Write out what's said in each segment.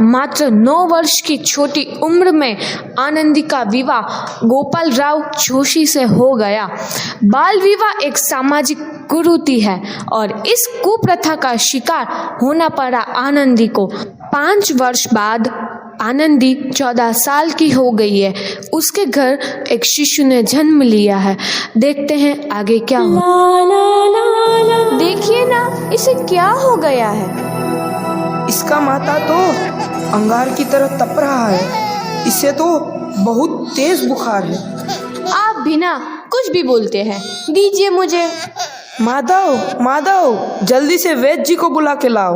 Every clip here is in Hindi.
मात्र 9 वर्ष की छोटी उम्र में आनंदी का विवाह गोपाल राव जोशी से हो गया। बाल विवाह एक सामाजिक कुरीति है और इस कुप्रथा का शिकार होना पड़ा आनंदी को। 5 वर्ष बाद आनंदी 14 साल की हो गई है। उसके घर एक शिशु ने जन्म लिया है। देखते हैं आगे क्या हो। देखिए ना, इसे क्या हो गया है? इसका माथा तो अंगार की तरह तप रहा है। इसे तो बहुत तेज बुखार है। आप बिना कुछ भी बोलते हैं, दीजिए मुझे। माधव, माधव, जल्दी से वैद्य जी को बुला के लाओ।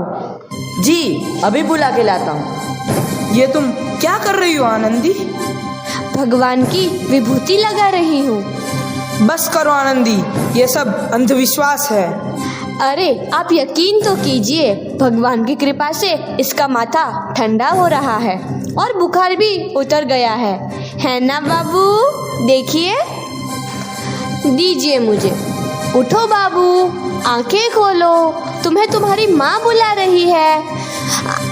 जी, अभी बुला के लाता हूँ। ये तुम क्या कर रही हो आनंदी? भगवान की विभूति लगा रही हूँ। बस करो आनंदी, ये सब अंधविश्वास है। अरे आप यकीन तो कीजिए, भगवान की कृपा से इसका माथा ठंडा हो रहा है और बुखार भी उतर गया है ना बाबू? देखिए, दीजिए मुझे। उठो बाबू, आंखें खोलो, तुम्हें तुम्हारी माँ बुला रही है।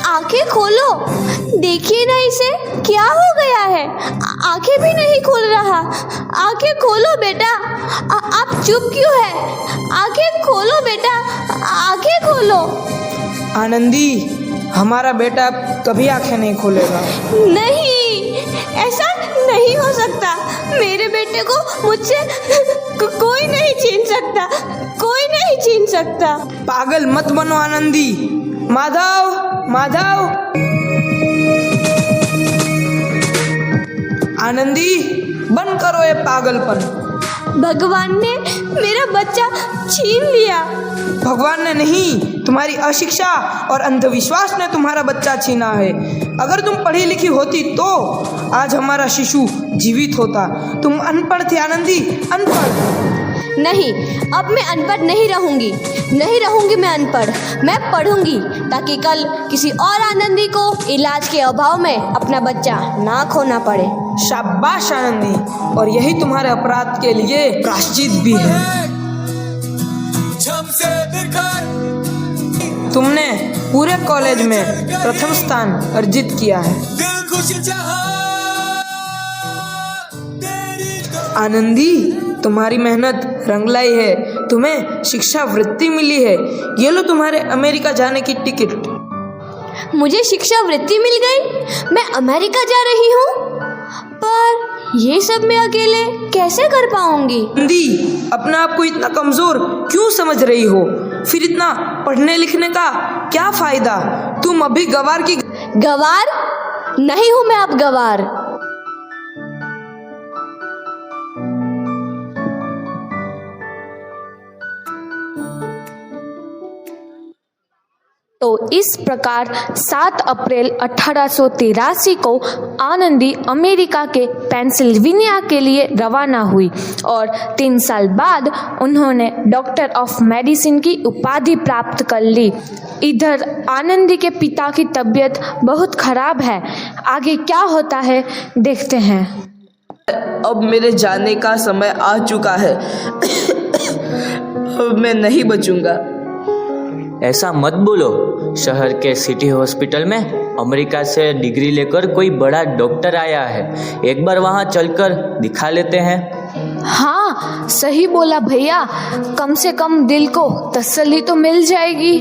आंखें खोलो, देखिए ना इसे क्या हो गया है। आंखें भी नहीं खोल रहा। आंखें खोलो बेटा। आप चुप क्यों है? आंखें खोलो बेटा, आंखें खोलो। आनंदी, हमारा बेटा कभी आंखें नहीं खोलेगा। नहीं, ऐसा नहीं हो सकता। मेरे बेटे को मुझसे कोई नहीं छीन सकता, कोई नहीं छीन सकता। पागल मत बनो आनंदी। माधव, माधव, आनंदी, बंद करो ये पागलपन। भगवान ने मेरा बच्चा छीन लिया। भगवान ने नहीं, तुम्हारी अशिक्षा और अंधविश्वास ने तुम्हारा बच्चा छीना है। अगर तुम पढ़ी लिखी होती तो आज हमारा शिशु जीवित होता। तुम अनपढ़ थे आनंदी, अनपढ़। नहीं, अब मैं अनपढ़ नहीं रहूंगी, नहीं रहूंगी मैं अनपढ़। मैं पढ़ूंगी ताकि कल किसी और आनंदी को इलाज के अभाव में अपना बच्चा ना खोना पड़े। शाबाश आनंदी, और यही तुम्हारे अपराध के लिए प्रायश्चित भी है। तुमने पूरे कॉलेज में प्रथम स्थान अर्जित किया है। आनंदी, तुम्हारी मेहनत रंग लाई है। तुम्हें शिक्षा वृत्ति मिली है। ये लो तुम्हारे अमेरिका जाने की टिकट। मुझे शिक्षा वृत्ति मिल गई? मैं अमेरिका जा रही हूँ, पर ये सब मैं अकेले कैसे कर पाऊंगी? आनंदी, अपने आप को इतना कमजोर क्यों समझ रही हो? फिर इतना पढ़ने लिखने का क्या फायदा? तुम अभी गवार की। गवार नहीं हूँ मैं अब गवार। तो इस प्रकार 7 अप्रैल 1883 को आनंदी अमेरिका के पेंसिल्वेनिया के लिए रवाना हुई और 3 साल बाद उन्होंने डॉक्टर ऑफ मेडिसिन की उपाधि प्राप्त कर ली। इधर आनंदी के पिता की तबीयत बहुत खराब है। आगे क्या होता है देखते हैं। अब मेरे जाने का समय आ चुका है। अब मैं नहीं बचूंगा। ऐसा मत बोलो। शहर के सिटी हॉस्पिटल में अमेरिका से डिग्री लेकर कोई बड़ा डॉक्टर आया है। एक बार वहाँ चलकर दिखा लेते हैं। हाँ, सही बोला भैया। कम से कम दिल को तसल्ली तो मिल जाएगी।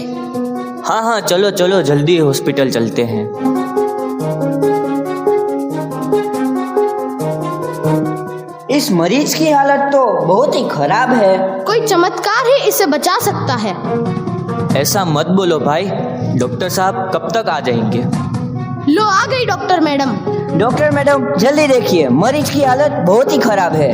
हाँ हाँ, चलो चलो, जल्दी हॉस्पिटल चलते हैं। इस मरीज की हालत तो बहुत ही खराब है। कोई चमत्कार ही इसे बचा सकता है। ऐसा मत बोलो भाई। डॉक्टर साहब कब तक आ जाएंगे? लो आ गई डॉक्टर मैडम। डॉक्टर मैडम, जल्दी देखिए, मरीज की हालत बहुत ही खराब है।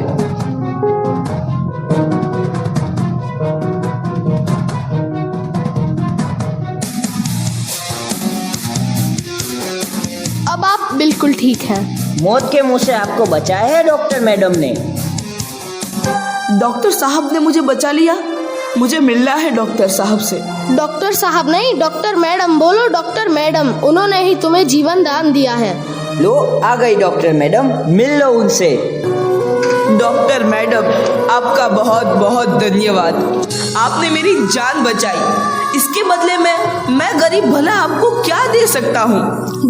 अब आप बिल्कुल ठीक हैं। मौत के मुंह से आपको बचाया है डॉक्टर मैडम ने। डॉक्टर साहब ने मुझे बचा लिया। मुझे मिलना है डॉक्टर साहब से। डॉक्टर साहब नहीं, डॉक्टर मैडम बोलो। डॉक्टर मैडम, उन्होंने ही तुम्हें जीवन दान दिया है। लो आ गई डॉक्टर मैडम, मिल लो उनसे। डॉक्टर मैडम, आपका बहुत बहुत धन्यवाद। आपने मेरी जान बचाई। इसके बदले में मैं गरीब भला आपको क्या दे सकता हूँ?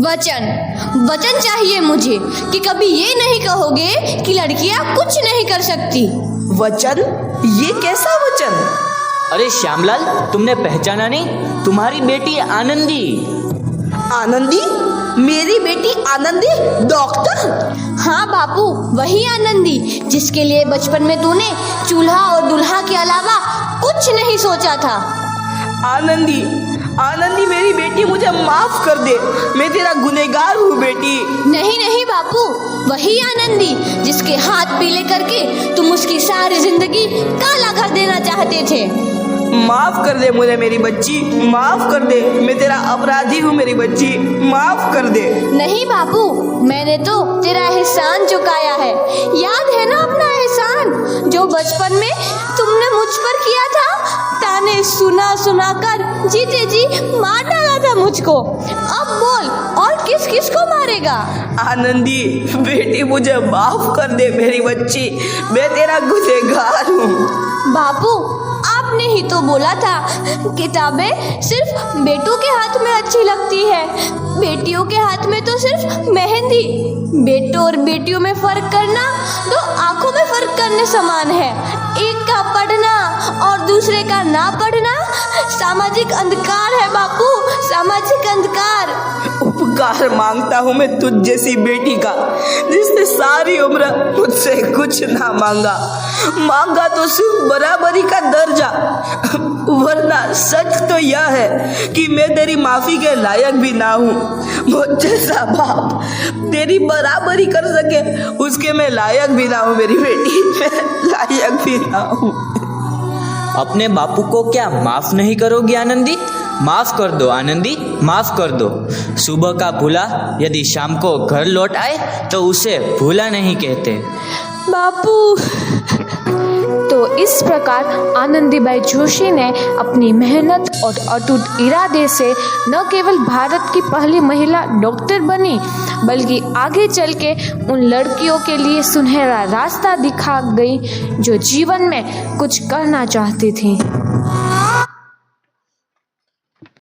वचन चाहिए मुझे कि कभी ये नहीं कहोगे कि लड़कियां कुछ नहीं कर सकती। वचन? ये कैसा वचन? अरे श्यामलाल, तुमने पहचाना नहीं? तुम्हारी बेटी आनंदी। आनंदी? मेरी बेटी आनंदी डॉक्टर? हाँ बापू, वही आनंदी जिसके लिए बचपन में तूने चूल्हा और दूल्हा के अलावा कुछ नहीं सोचा था। आनंदी, आनंदी मेरी बेटी, मुझे माफ कर दे, मैं तेरा गुनहगार हूँ बेटी। नहीं नहीं बापू, वही आनंदी जिसके हाथ पीले करके तुम उसकी सारी जिंदगी काला कर देना चाहते थे। माफ कर दे मुझे मेरी बच्ची, माफ कर दे, मैं तेरा अपराधी हूँ मेरी बच्ची, माफ कर दे। नहीं बापू, मैंने तो तेरा एहसान चुकाया है। याद है ना अपना एहसान जो बचपन में तुमने मुझ पर किया था? ताने सुना सुना कर जीते जी मार डाला था मुझको। अब बोल, और किस किस को मारेगा? आनंदी बेटी, मुझे माफ कर दे मेरी बच्ची, मैं तेरा गुनहगार हूँ। बापू, आपने ही तो बोला था किताबें सिर्फ बेटों के हाथ में अच्छी लगती है, बेटियों के हाथ में तो सिर्फ मेहंदी। बेटों और बेटियों में फर्क करना तो आंखों में फर्क करने समान है। एक का पढ़ना और दूसरे का ना पढ़ना सामाजिक अंधकार है बापू, सामाजिक अंधकार। उपकार मांगता हूँ मैं तुझ जैसी बेटी का, जिसने सारी उम्र मुझसे कुछ ना मांगा तो सिर्फ बराबरी का दर्जा। वरना सच तो यह है कि मैं तेरी माफी के लायक भी ना हूँ। मुझ जैसा बाप तेरी बराबरी कर सके उसके मैं लायक भी ना हूँ मेरी बेटी, मैं लायक भी ना हूँ। अपने बापू को क्या माफ नहीं करोगी आनंदी? माफ कर दो आनंदी, माफ कर दो। सुबह का भूला यदि शाम को घर लौट आए तो उसे भूला नहीं कहते। बापू। तो इस प्रकार आनंदीबाई जोशी ने अपनी मेहनत और अटूट इरादे से न केवल भारत की पहली महिला डॉक्टर बनी, बल्कि आगे चल के उन लड़कियों के लिए सुनहरा रास्ता दिखा गई जो जीवन में कुछ करना चाहती थीं।